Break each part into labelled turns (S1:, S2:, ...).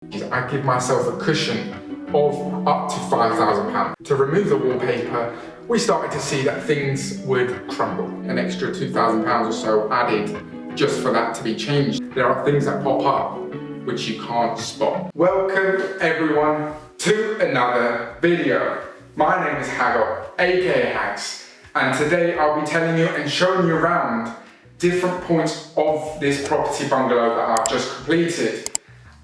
S1: I give myself a cushion of up to £5,000. To remove the wallpaper, we started to see that things would crumble. An extra £2,000 or so added just for that to be changed. There are things that pop up which you can't spot. Welcome everyone to another video. My name is Hago, aka Hags, and today I'll be telling you and showing you around different points of this property bungalow that I've just completed,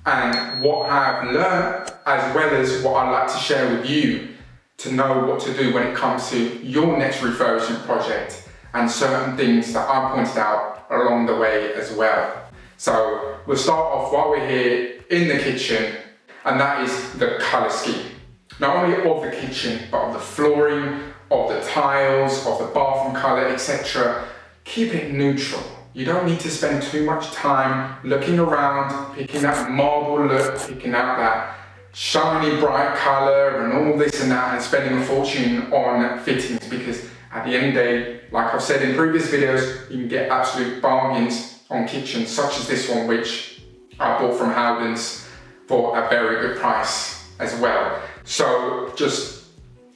S1: and what I've learned, as well as what I'd like to share with you to know what to do when it comes to your next refurbishment project, and certain things that I pointed out along the way as well. So we'll start off while we're here in the kitchen, and that is the colour scheme. Not only of the kitchen, but of the flooring, of the tiles, of the bathroom colour, etc. Keep it neutral. You don't need to spend too much time looking around, picking that marble look, picking out that shiny bright colour and all this and that, and spending a fortune on fittings, because at the end of the day, like I've said in previous videos, you can get absolute bargains on kitchens such as this one, which I bought from Howden's for a very good price as well. So just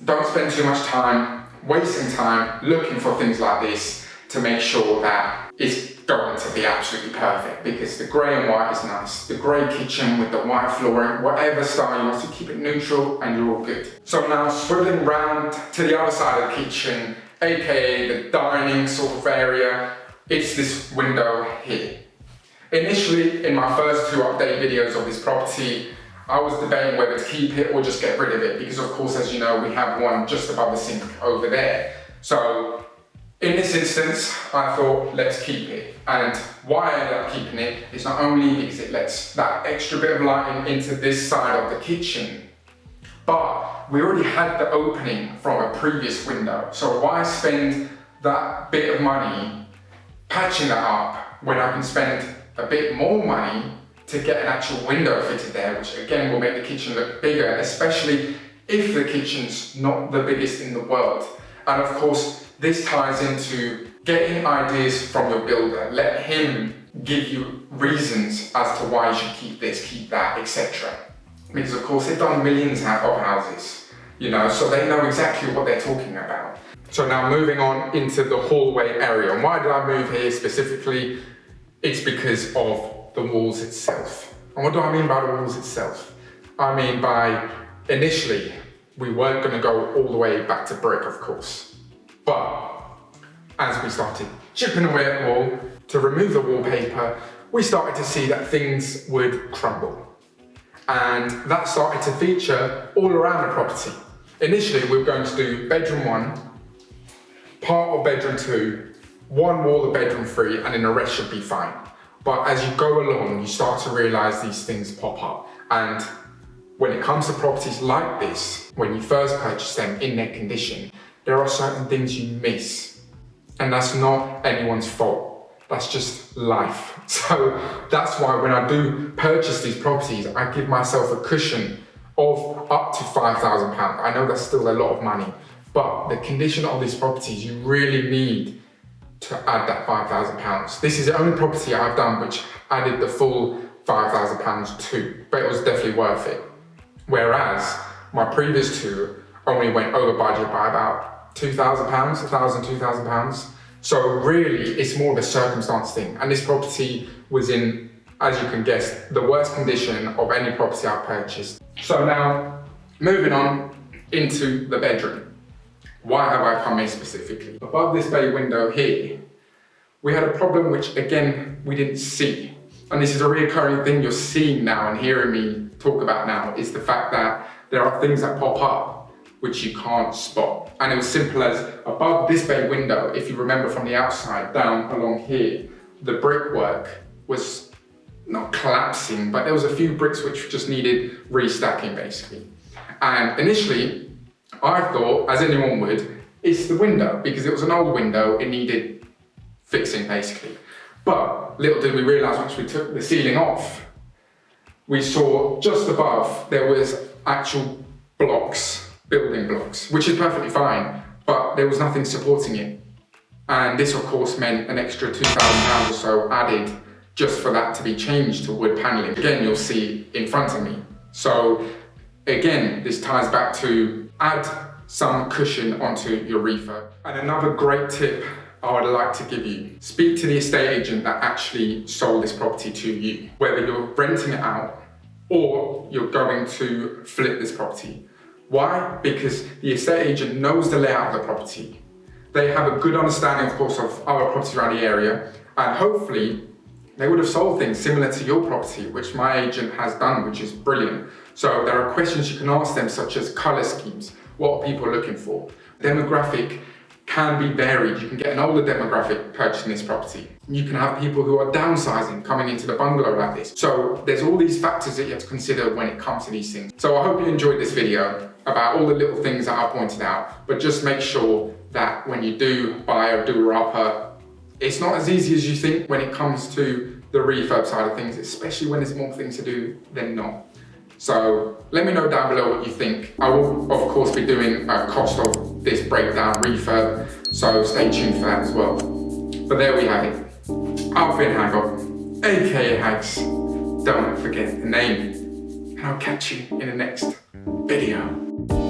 S1: don't spend too much time wasting time looking for things like this to make sure that it's going to be absolutely perfect, because the grey and white is nice. The grey kitchen with the white flooring, whatever style you want, to keep it neutral and you're all good. So now swiveling round to the other side of the kitchen, aka the dining sort of area, it's this window here. Initially, in my first 2 update videos of this property, I was debating whether to keep it or just get rid of it, because of course, as you know, we have one just above the sink over there. So in this instance, I thought, let's keep it. And why I ended up keeping it is not only because it lets that extra bit of lighting into this side of the kitchen, but we already had the opening from a previous window. So why spend that bit of money patching that up when I can spend a bit more money to get an actual window fitted there, which again will make the kitchen look bigger, especially if the kitchen's not the biggest in the world. And of course, this ties into getting ideas from your builder. Let him give you reasons as to why you should keep this, keep that, etc. Because of course, they've done millions of houses, you know, so they know exactly what they're talking about. So now moving on into the hallway area. And why did I move here specifically? It's because of the walls itself. And what do I mean by the walls itself? I mean by, initially, we weren't going to go all the way back to brick, of course. But as we started chipping away at the wall to remove the wallpaper, we started to see that things would crumble. And that started to feature all around the property. Initially, we were going to do bedroom 1, part of bedroom 2, one wall of bedroom 3, and then the rest should be fine. But as you go along, you start to realize these things pop up. And when it comes to properties like this, when you first purchase them in their condition, there are certain things you miss. And that's not anyone's fault. That's just life. So that's why when I do purchase these properties, I give myself a cushion of up to £5,000. I know that's still a lot of money, but the condition of these properties, you really need to add that £5,000. This is the only property I've done which added the full £5,000 to, but it was definitely worth it. Whereas my previous 2 only went over budget by about £2,000, £2,000. So really, it's more of a circumstance thing. And this property was in, as you can guess, the worst condition of any property I've purchased. So now, moving on into the bedroom. Why have I come here specifically? Above this bay window here, we had a problem which, again, we didn't see. And this is a recurring thing you're seeing now and hearing me talk about now, is the fact that there are things that pop up which you can't spot. And it was simple as above this bay window, if you remember from the outside down along here, the brickwork was not collapsing, but there was a few bricks which just needed restacking basically. And initially, I thought, as anyone would, it's the window, because it was an old window, it needed fixing basically. But little did we realize, once we took the ceiling off, we saw just above there was actual blocks, building blocks, which is perfectly fine, but there was nothing supporting it. And this of course meant an extra £2,000 or so added just for that to be changed to wood paneling. Again, you'll see in front of me. So again, this ties back to add some cushion onto your refurb. And another great tip I would like to give you, speak to the estate agent that actually sold this property to you, whether you're renting it out or you're going to flip this property. Why? Because the estate agent knows the layout of the property. They have a good understanding, of course, of other properties around the area, and hopefully they would have sold things similar to your property, which my agent has done, which is brilliant. So there are questions you can ask them, such as colour schemes. What are people looking for? Demographic can be varied. You can get an older demographic purchasing this property. You can have people who are downsizing coming into the bungalow like this. So there's all these factors that you have to consider when it comes to these things. So I hope you enjoyed this video about all the little things that I pointed out, but just make sure that when you do buy a doer-upper, it's not as easy as you think when it comes to the refurb side of things, especially when there's more things to do than not. So let me know down below what you think. I will, of course, be doing a cost of this breakdown refurb, so stay tuned for that as well. But there we have it. I've been Hagop, aka Hags. Don't forget the name, and I'll catch you in the next video.